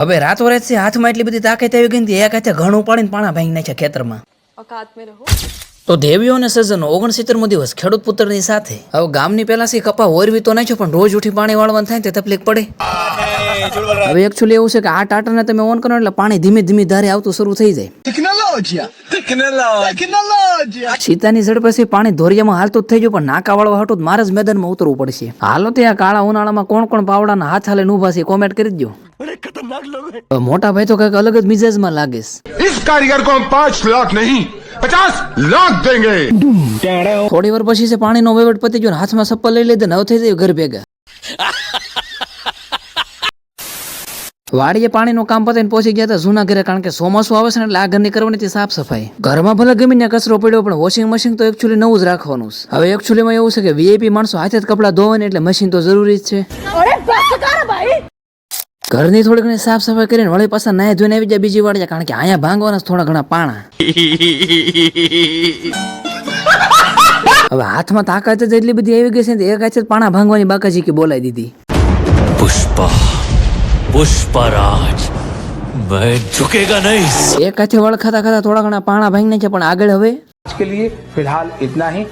હવે રાતોરાત છે હાથમાં એટલી બધી તાકાત આવી ગઈ ને એક હાથે ઘણ ઉપાડીને પાણા ભાંગી નાખ્યા ખેતરમાં. औकात में रहो. તો દેવીઓ અને સજ્જનો 69મો દિવસ ખેડૂત પુત્રની સાથે. હવે ગામની પેલા સી કપા ઓરવી તો નાખ્યો પણ રોજ ઉઠી પાણી વાળવાનું થાય તે તકલીફ પડે. હવે એકચ્યુઅલી એવું છે કે આ ટાટરને તમે ઓન કરો એટલે પાણી ધીમે ધીમે ધારે આવતું શરૂ થઈ જાય. સીતાની ઝડપે પાણી ધોરિયામાં હાલતું જ થઈ ગયું પણ નાકા વાળવા હાટું જ મારે જ મેદાનમાં ઉતરવું પડશે. હાલો ત્યાં કાળા ઉનાળામાં કોણ કોણ પાવડાના હાથ હાલે ઊભા છે કોમેન્ટ કરી દો. મોટા ભાઈ તો કઈક અલગ જ મિજાજમાં લાગે છે. इस कारीगर को हम 5 लाख नहीं 50 लाख देंगे. થોડી વાર પછી છે પાણીનો વહીવટ પતી ગયો હાથમાં સપ્પલ લઈ લીધે નવ થઈ જાય ઘર ભેગા. વાડીએ પાણીનું કામ પતાઈને પહોંચી ગયા હતા જૂના ઘરે કારણ કે ચોમાસું આવે છે ને એટલે આ ઘરની કરવાની હતી સાફ સફાઈ. ઘરમાં ભલે ગમે ને કચરો પડ્યો પણ વોશિંગ મશીન તો એકચ્યુઅલી નવું જ રાખવાનું છે. હવે એકચ્યુઅલીમાં એવું છે કે વીઆઈપી માણસો હાથે જ કપડાં ધોવાને એટલે મશીન તો જરૂરી જ છે. ઘરની થોડી ઘણી સાફ સફાઈ કરીને વળી પાછા નાય ધોઈને આવી જાય બીજી વાડીએ કારણ કે અહીંયા ભાંગવાના થોડા ઘણા પાણા. હવે હાથમાં તાકાત જ એટલી બધી આવી ગઈ છે ને એક હાથે પાણા ભાંગવાની બાકાજી કે બોલાવી દીધી. पुष्पराज मैं झुकेगा नहीं. એક હાથે વળખાતા ખાતા થોડા ઘણા પાણા ભાંગી નાખ્યા પણ આગળ હવે आज के लिए फिलहाल इतना ही.